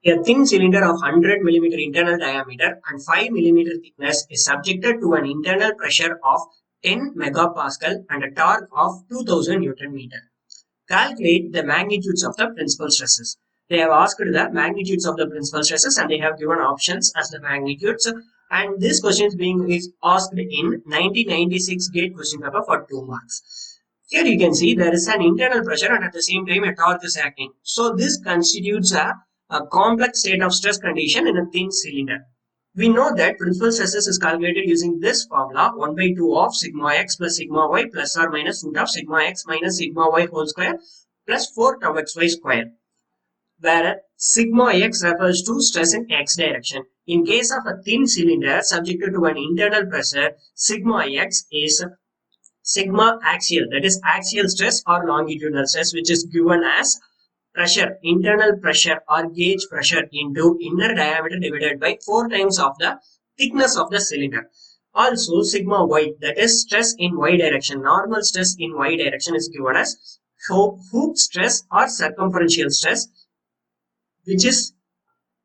A thin cylinder of 100 millimeter internal diameter and 5 millimeter thickness is subjected to an internal pressure of 10 megapascal and a torque of 2000 Newton meter. Calculate the magnitudes of the principal stresses. They have asked the magnitudes of the principal stresses and they have given options as the magnitudes. And this question is asked in 1996 GATE question paper for 2 marks. Here you can see there is an internal pressure and at the same time a torque is acting. So this constitutes a complex state of stress condition in a thin cylinder. We know that principal stresses is calculated using this formula 1 by 2 of sigma x plus sigma y plus or minus root of sigma x minus sigma y whole square plus 4 tau xy square, where sigma x refers to stress in x direction. In case of a thin cylinder subjected to an internal pressure, sigma x is sigma axial, that is axial stress or longitudinal stress, which is given as pressure, internal pressure or gauge pressure into inner diameter divided by 4 times of the thickness of the cylinder. Also sigma y, that is stress in y direction, normal stress in y direction is given as hoop stress or circumferential stress, which is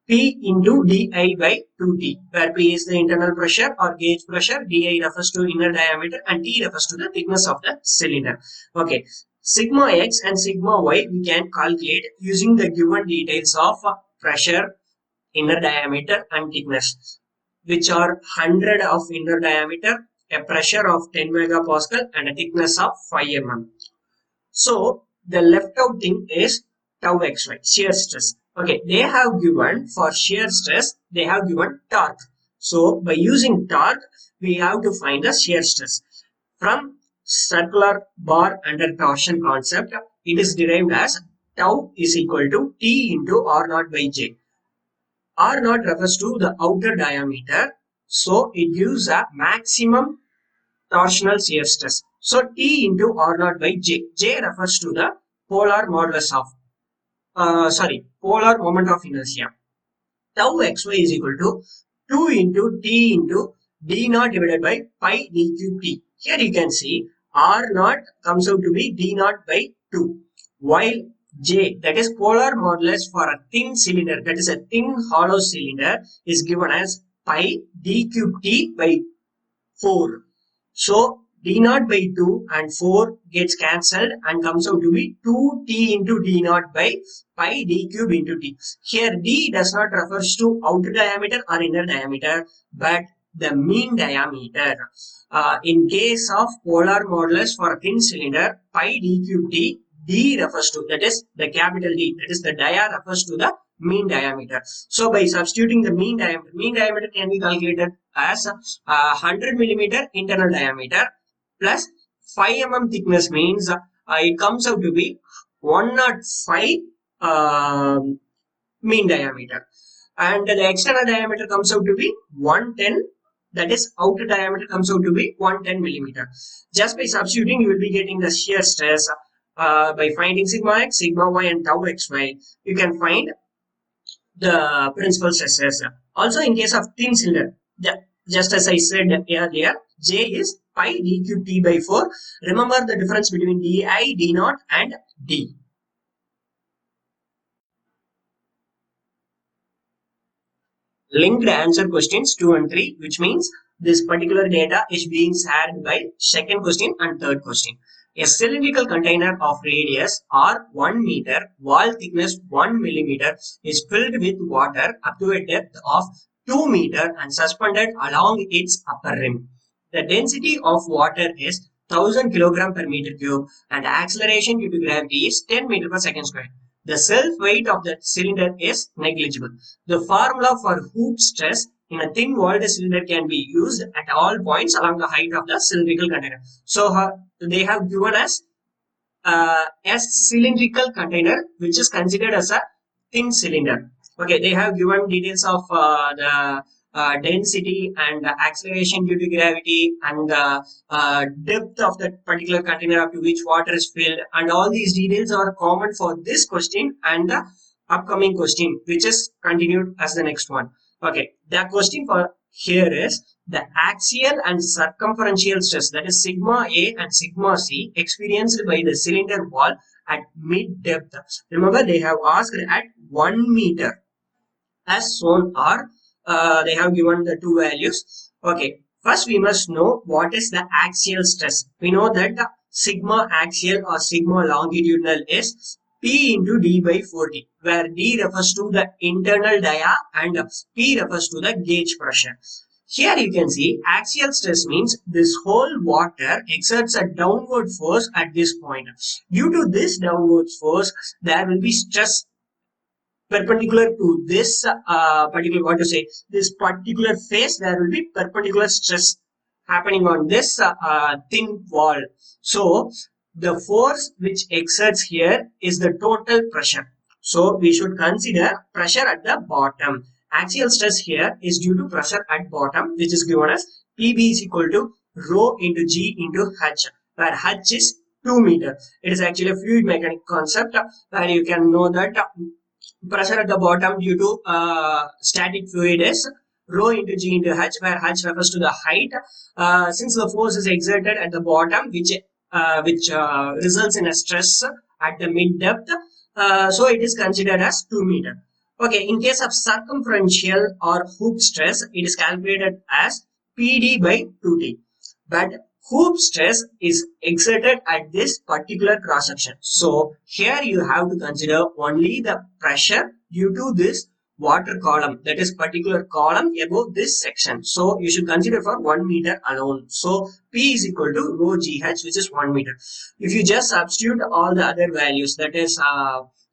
P into di by 2t, where P is the internal pressure or gauge pressure, di refers to inner diameter and t refers to the thickness of the cylinder. Okay, sigma x and sigma y we can calculate using the given details of pressure, inner diameter and thickness, which are 100 of inner diameter, a pressure of 10 megapascal and a thickness of 5 mm. So the left out thing is tau xy, shear stress. Okay, they have given for shear stress, they have given torque. So by using torque, we have to find the shear stress. From circular bar under torsion concept, it is derived as tau is equal to T into R naught by J. R naught refers to the outer diameter, so it gives a maximum torsional shear stress. So T into R naught by J. J refers to the polar modulus of polar moment of inertia. Tau xy is equal to 2 into T into D naught divided by pi d cube T. Here you can see R naught comes out to be D naught by 2, while J, that is polar modulus for a thin cylinder, that is a thin hollow cylinder, is given as pi d cube T by 4. So d naught by 2 and 4 gets cancelled and comes out to be 2t into d naught by pi d cube into t. Here d does not refers to outer diameter or inner diameter, but the mean diameter. In case of polar modulus for a thin cylinder, pi d cube t, d refers to, that is the capital D, that is the dia refers to the mean diameter. So by substituting the mean diameter can be calculated as 100 millimeter internal diameter plus 5 mm thickness, means it comes out to be 105 mean diameter, and the external diameter comes out to be 110, that is outer diameter comes out to be 110 millimeter. Just by substituting, you will be getting the shear stress by finding sigma x, sigma y and tau xy. You can find the principal stresses. Also in case of thin cylinder, just as I said earlier, J is pi d cube T by 4. Remember the difference between di, d naught and d. Linked answer questions 2 and 3, which means this particular data is being shared by second question and third question. A cylindrical container of radius r 1 meter, wall thickness 1 millimeter is filled with water up to a depth of 2 meter and suspended along its upper rim. The density of water is 1000 kg per meter cube and the acceleration due to gravity is 10 meter per second square. The self-weight of the cylinder is negligible. The formula for hoop stress in a thin-walled cylinder can be used at all points along the height of the cylindrical container. So they have given us a cylindrical container which is considered as a thin cylinder. Okay, they have given details of the density and acceleration due to gravity and the depth of that particular container up to which water is filled, and all these details are common for this question and the upcoming question, which is continued as the next one. Okay, the question for here is the axial and circumferential stress, that is sigma A and sigma C, experienced by the cylinder wall at mid depth. Remember, they have asked at 1 meter. as shown are they have given the two values. Okay, first we must know what is the axial stress. We know that the sigma axial or sigma longitudinal is P into D by 40, where D refers to the internal dia and P refers to the gauge pressure. Here you can see axial stress means this whole water exerts a downward force at this point. Due to this downward force, there will be stress perpendicular to this particular, what to say, this particular phase. There will be perpendicular stress happening on this thin wall. So the force which exerts here is the total pressure. So we should consider pressure at the bottom. Axial stress here is due to pressure at bottom, which is given as Pb is equal to rho into G into H, where H is 2 meter. It is actually a fluid mechanic concept where you can know that pressure at the bottom due to static fluid is rho into G into H, where H refers to the height. Since the force is exerted at the bottom, which results in a stress at the mid depth, so it is considered as 2 meter. Okay, in case of circumferential or hoop stress, it is calculated as PD by 2T. But hoop stress is exerted at this particular cross section. So here you have to consider only the pressure due to this water column, that is particular column above this section. So you should consider for 1 meter alone. So P is equal to rho GH, which is 1 meter. If you just substitute all the other values, that is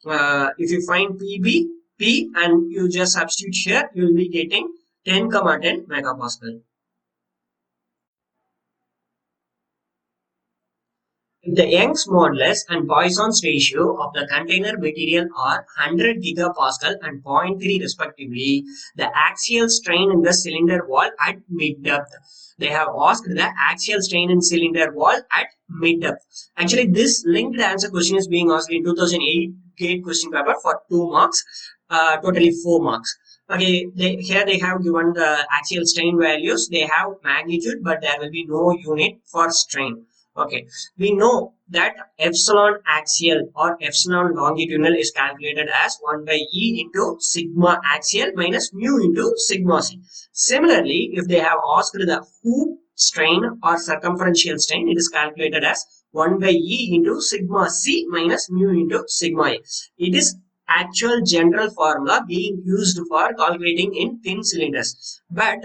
if you find PB, P and you just substitute here, you will be getting 10, 10 megapascal. If the Young's modulus and Poisson's ratio of the container material are 100 gigapascal and 0.3 respectively, the axial strain in the cylinder wall at mid depth. They have asked the axial strain in cylinder wall at mid depth. Actually, this linked answer question is being asked in 2008 GATE question paper for 2 marks, totally 4 marks. Okay, here they have given the axial strain values. They have magnitude, but there will be no unit for strain. Okay, we know that epsilon axial or epsilon longitudinal is calculated as 1 by E into sigma axial minus mu into sigma C. Similarly, if they have asked the hoop strain or circumferential strain, it is calculated as 1 by E into sigma C minus mu into sigma A. It is actual general formula being used for calculating in thin cylinders. But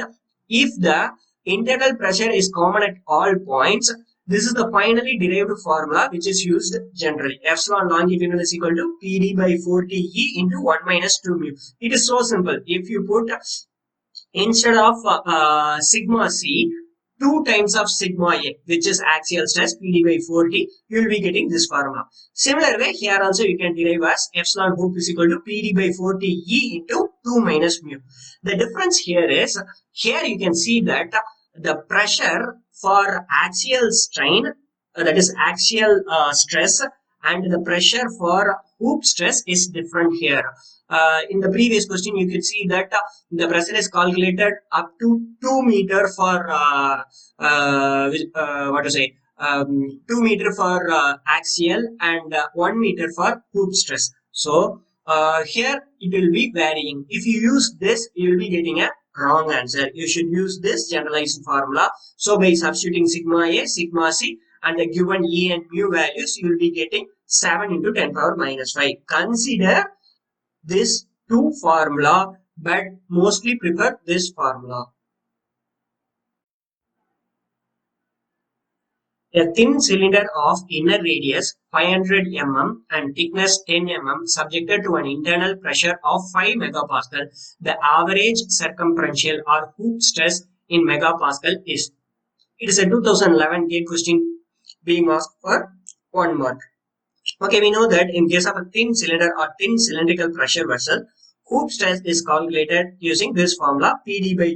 if the internal pressure is common at all points, this is the finally derived formula which is used generally. Epsilon longitudinal is equal to PD by 40E into 1 minus 2 mu. It is so simple. If you put instead of sigma C, 2 times of sigma A, which is axial stress PD by 40, you will be getting this formula. Similar way, here also you can derive as epsilon hoop is equal to PD by 40E into 2 minus mu. The difference here is, here you can see that the pressure for axial strain, that is axial stress, and the pressure for hoop stress is different here. In the previous question, you could see that the pressure is calculated up to 2 meter for what to say, 2 meter for axial and 1 meter for hoop stress. So here it will be varying. If you use this, you will be getting a wrong answer. You should use this generalized formula. So by substituting sigma A, sigma C and the given E and mu values, you will be getting 7 into 10 power minus 5. Consider this 2 formula, but mostly prefer this formula. A thin cylinder of inner radius 500 mm and thickness 10 mm subjected to an internal pressure of 5 megapascal, the average circumferential or hoop stress in megapascal is. It is a 2011 GATE question being asked for 1 mark. Okay, we know that in case of a thin cylinder or thin cylindrical pressure vessel, hoop stress is calculated using this formula PD by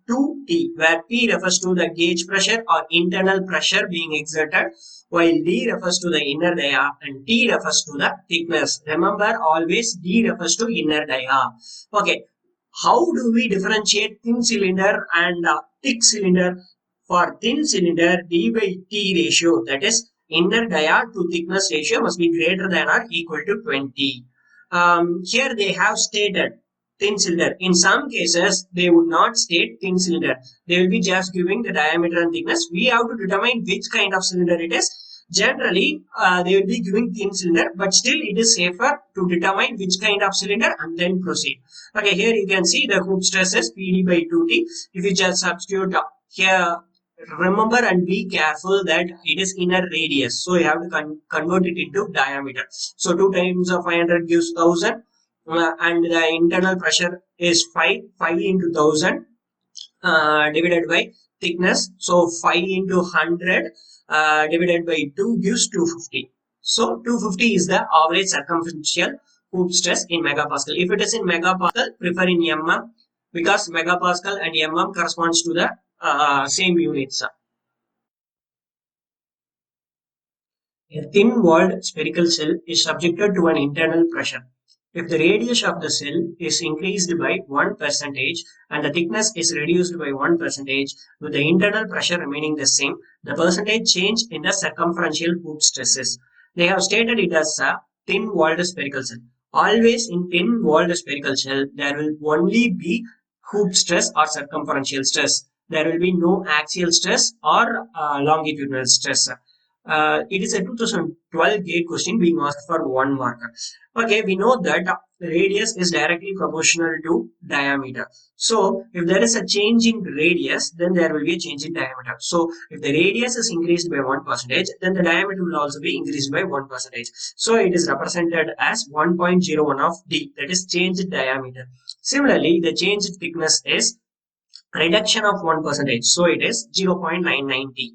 2T, where P refers to the gauge pressure or internal pressure being exerted, while D refers to the inner dia and T refers to the thickness. Remember, always D refers to inner dia. Okay, how do we differentiate thin cylinder and thick cylinder? For thin cylinder, D by T ratio, that is inner dia to thickness ratio, must be greater than or equal to 20. Here they have stated thin cylinder. In some cases, they would not state thin cylinder. They will be just giving the diameter and thickness. We have to determine which kind of cylinder it is. Generally, they will be giving thin cylinder, but still it is safer to determine which kind of cylinder and then proceed. Okay, here you can see the hoop stress is PD by 2T. If you just substitute here, remember and be careful that it is inner radius. So you have to convert it into diameter. So 2 times of 500 gives 1000. And the internal pressure is 5 into 1000 divided by thickness. So 5 into 100 divided by 2 gives 250. So 250 is the average circumferential hoop stress in megapascal. If it is in megapascal, prefer in mm, because megapascal and mm corresponds to the same units. A thin-walled spherical cell is subjected to an internal pressure. If the radius of the cell is increased by 1% and the thickness is reduced by 1%, with the internal pressure remaining the same, the percentage change in the circumferential hoop stresses. They have stated it as a thin-walled spherical cell. Always in thin-walled spherical cell, there will only be hoop stress or circumferential stress. There will be no axial stress or longitudinal stress. It is a 2012 gate question being asked for 1 mark. Okay, we know that radius is directly proportional to diameter. So, if there is a change in radius, then there will be a change in diameter. So, if the radius is increased by 1%, then the diameter will also be increased by 1%. So, it is represented as 1.01 of d, that is changed diameter. Similarly, the changed thickness is reduction of 1%. So, it is 0.99 t.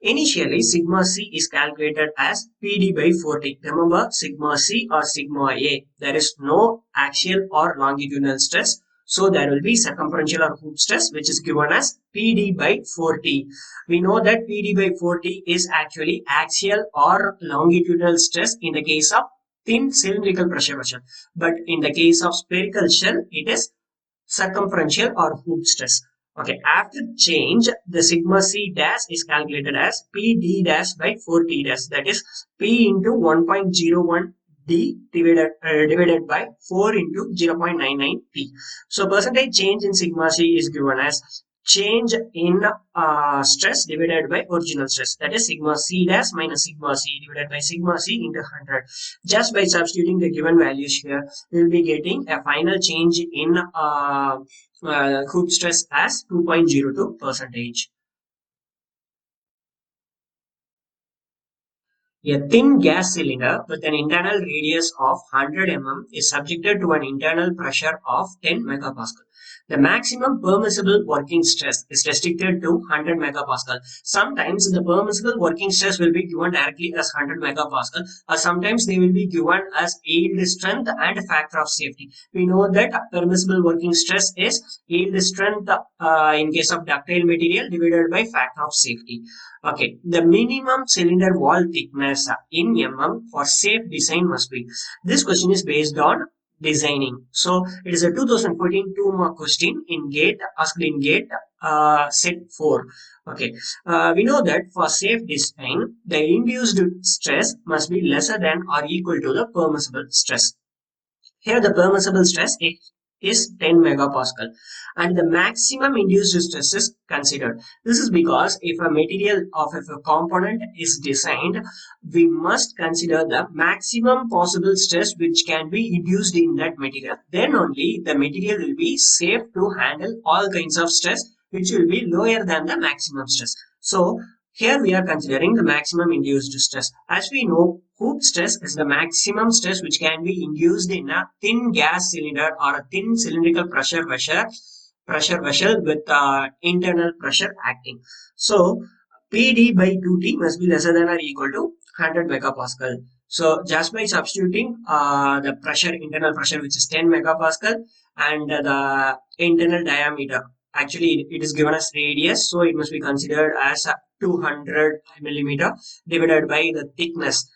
Initially, sigma c is calculated as PD by 40. Remember, sigma c or sigma a. There is no axial or longitudinal stress. So, there will be circumferential or hoop stress, which is given as PD by 40. We know that PD by 40 is actually axial or longitudinal stress in the case of thin cylindrical pressure vessel. But in the case of spherical shell, it is circumferential or hoop stress. Okay, after change, the sigma c dash is calculated as P d dash by 4t dash, that is P into 1.01 d divided by 4 into 0.99 t. So percentage change in sigma c is given as change in stress divided by original stress, that is sigma c dash minus sigma c divided by sigma c into 100. Just by substituting the given values here, we will be getting a final change in hoop stress as 2.02 percentage. A thin gas cylinder with an internal radius of 100 mm is subjected to an internal pressure of 10 megapascal. The maximum permissible working stress is restricted to 100 megapascal. Sometimes the permissible working stress will be given directly as 100 megapascal, or sometimes they will be given as yield strength and factor of safety. We know that permissible working stress is yield strength in case of ductile material divided by factor of safety. Okay, the minimum cylinder wall thickness in mm for safe design must be. This question is based on designing. So it is a 2014 2-mark question in GATE, asked in GATE set 4. Okay, we know that for safe design, the induced stress must be lesser than or equal to the permissible stress. Here the permissible stress is 10 megapascal and the maximum induced stress is considered. This is because if a material of a component is designed, we must consider the maximum possible stress which can be induced in that material. Then only the material will be safe to handle all kinds of stress which will be lower than the maximum stress. So here we are considering the maximum induced stress. As we know, hoop stress is the maximum stress which can be induced in a thin gas cylinder or a thin cylindrical pressure vessel with internal pressure acting. So PD by 2T must be lesser than or equal to 100 megapascal. So just by substituting the pressure, internal pressure, which is 10 megapascal, and the internal diameter, actually it is given as radius, so it must be considered as 200 millimeter divided by the thickness,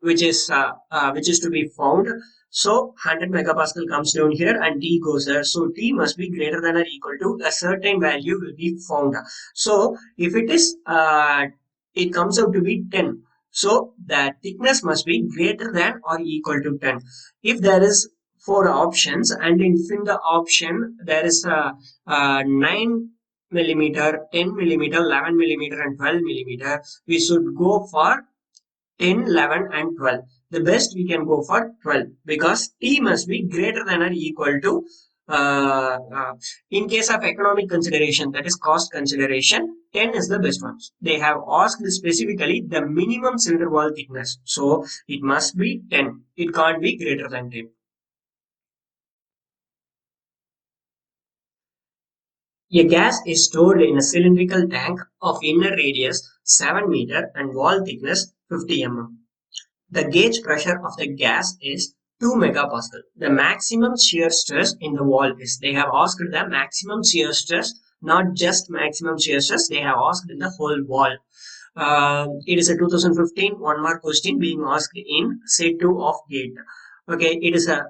which is to be found. So 100 megapascal comes down here and T goes there. So T must be greater than or equal to a certain value will be found. So if it is, it comes out to be 10. So the thickness must be greater than or equal to 10. If there is four options, and in the option there is a 9 millimeter, 10 millimeter, 11 millimeter, and 12 millimeter. We should go for 10, 11, and 12. The best we can go for 12 because T must be greater than or equal to, in case of economic consideration, that is cost consideration, 10 is the best one. They have asked specifically the minimum cylinder wall thickness. So it must be 10. It can't be greater than 10. A gas is stored in a cylindrical tank of inner radius 7 meter and wall thickness 50 mm. The gauge pressure of the gas is 2 megapascal. The maximum shear stress in the wall is, they have asked the maximum shear stress, not just maximum shear stress, they have asked in the whole wall. It is a 2015 one mark question being asked in set 2 of GATE. Okay, it is a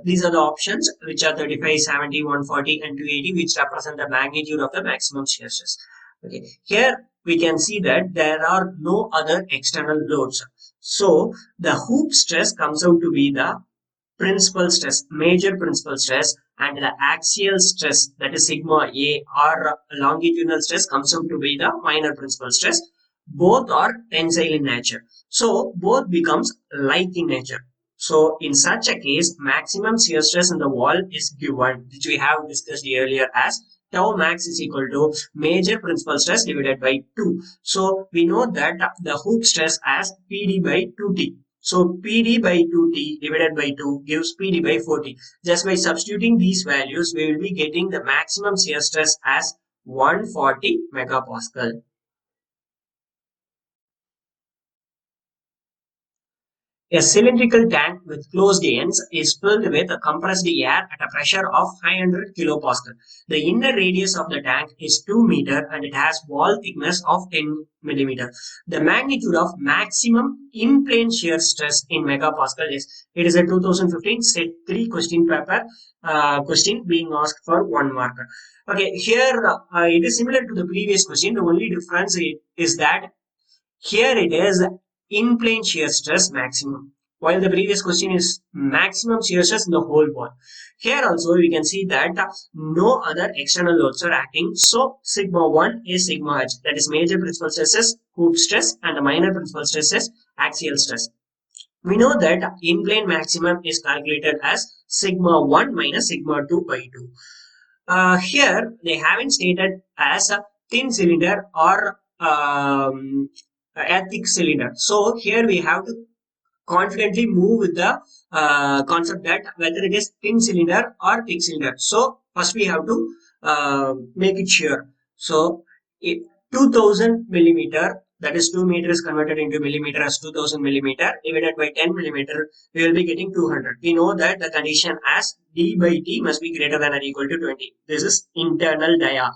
these are the options which are 35, 70, 140, and 280, which represent the magnitude of the maximum shear stress. Okay, here we can see that there are no other external loads. So the hoop stress comes out to be the principal stress, major principal stress, and the axial stress, that is sigma A, or longitudinal stress, comes out to be the minor principal stress. Both are tensile in nature. So both becomes like in nature. So in such a case, maximum shear stress in the wall is given, which we have discussed earlier as tau max is equal to major principal stress divided by 2. So we know that the hoop stress as PD by 2T. So PD by 2T divided by 2 gives PD by 4T. Just by substituting these values, we will be getting the maximum shear stress as 140 megapascal. A cylindrical tank with closed ends is filled with compressed air at a pressure of 500 kilopascal. The inner radius of the tank is 2 meter and it has wall thickness of 10 millimeter. The magnitude of maximum in-plane shear stress in megapascal is, it is a 2015 set 3 question paper question being asked for 1 mark. Okay, here it is similar to the previous question. The only difference is that here it is in plane shear stress maximum, while the previous question is maximum shear stress in the whole wall. Here also we can see that no other external loads are acting. So sigma 1 is sigma h, that is major principal stress is hoop stress and the minor principal stress is axial stress. We know that in plane maximum is calculated as sigma 1 minus sigma 2 by 2. Here they haven't stated as a thin cylinder or a thick cylinder. So here we have to confidently move with the concept that whether it is thin cylinder or thick cylinder. So first we have to make it sure. So 2000 millimeter, that is 2 meters converted into millimeter as 2000 millimeter divided by 10 millimeter, we will be getting 200. We know that the condition as d by t must be greater than or equal to 20. This is internal dia.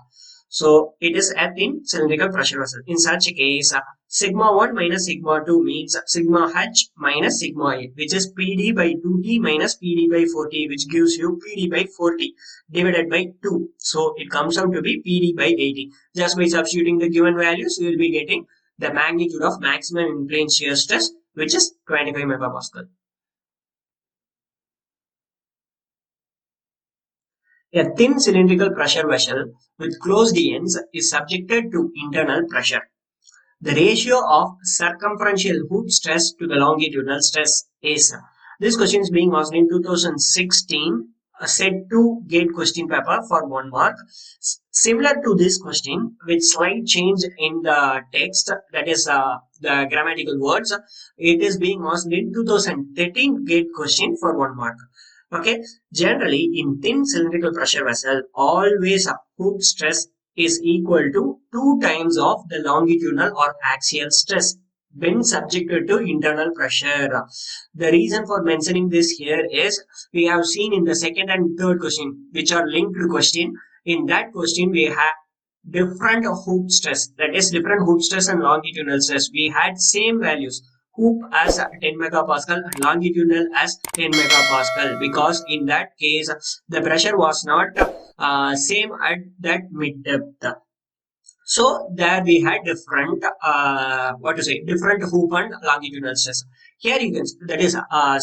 So it is a thin cylindrical pressure vessel. In such a case, sigma 1 minus sigma 2 means sigma h minus sigma a, which is PD by 2T minus PD by 4T, which gives you PD by 4T divided by 2. So it comes out to be PD by 80. Just by substituting the given values, we will be getting the magnitude of maximum in-plane shear stress, which is 25 megapascal. A thin cylindrical pressure vessel with closed ends is subjected to internal pressure. The ratio of circumferential hoop stress to the longitudinal stress is. This question is being asked in 2016, a set 2 GATE question paper for 1 mark. Similar to this question, with slight change in the text, that is the grammatical words, it is being asked in 2013 GATE question for 1 mark. Okay, generally in thin cylindrical pressure vessel, always hoop stress is equal to 2 times of the longitudinal or axial stress when subjected to internal pressure. The reason for mentioning this here is we have seen in the second and third question, which are linked to question. In that question, we have different hoop stress, that is different hoop stress and longitudinal stress. We had same values, hoop as 10 megapascal and longitudinal as 10 megapascal, because in that case the pressure was not same at that mid depth. So there we had different, different hoop and longitudinal stress. Here you can, that is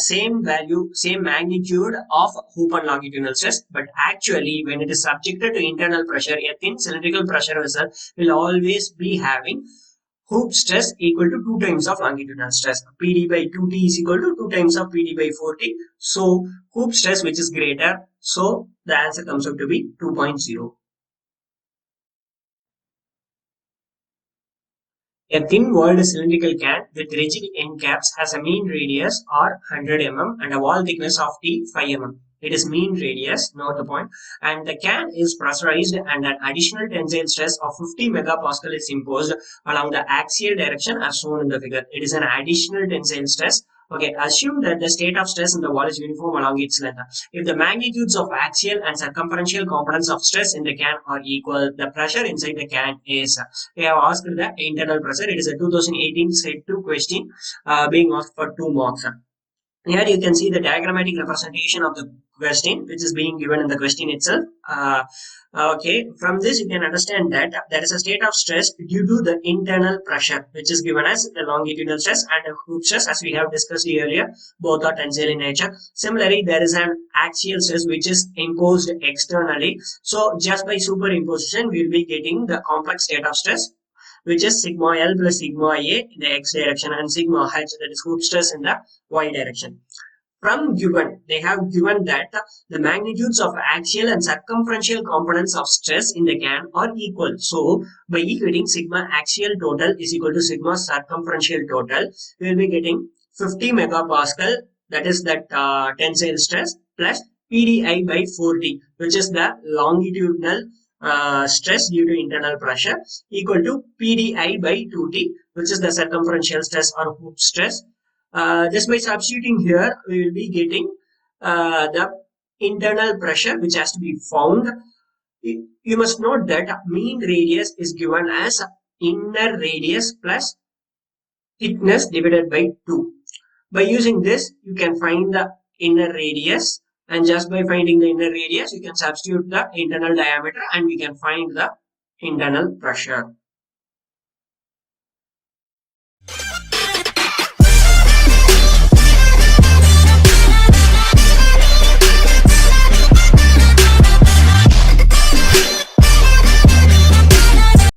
same value, same magnitude of hoop and longitudinal stress, but actually when it is subjected to internal pressure, a thin cylindrical pressure vessel will always be having hoop stress equal to 2 times of longitudinal stress. PD by 2T is equal to 2 times of PD by 4T. So hoop stress which is greater. So the answer comes out to be 2.0. A thin-walled cylindrical can with rigid end caps has a mean radius or 100 mm and a wall thickness of T 5 mm. It is mean radius, note the point, and the can is pressurized and an additional tensile stress of 50 megapascal is imposed along the axial direction as shown in the figure. It is an additional tensile stress. Okay, assume that the state of stress in the wall is uniform along its length. If the magnitudes of axial and circumferential components of stress in the can are equal, the pressure inside the can is. We have asked the internal pressure. It is a 2018 set 2 question being asked for 2 marks. Here you can see the diagrammatic representation of the question which is being given in the question itself. Okay, from this you can understand that there is a state of stress due to the internal pressure which is given as the longitudinal stress and the hoop stress, as we have discussed earlier. Both are tensile in nature. Similarly, there is an axial stress which is imposed externally. So just by superimposition we will be getting the complex state of stress, which is sigma L plus sigma A in the x direction and sigma H, that is hoop stress, in the y direction. From given, they have given that the magnitudes of axial and circumferential components of stress in the can are equal. So by equating sigma axial total is equal to sigma circumferential total, we will be getting 50 megapascal, that is that tensile stress, plus PDI by 4T, which is the longitudinal stress due to internal pressure, equal to PDI by 2T, which is the circumferential stress or hoop stress. Just by substituting here, we will be getting the internal pressure which has to be found. You must note that mean radius is given as inner radius plus thickness divided by 2. By using this, you can find the inner radius, and just by finding the inner radius, you can substitute the internal diameter and we can find the internal pressure.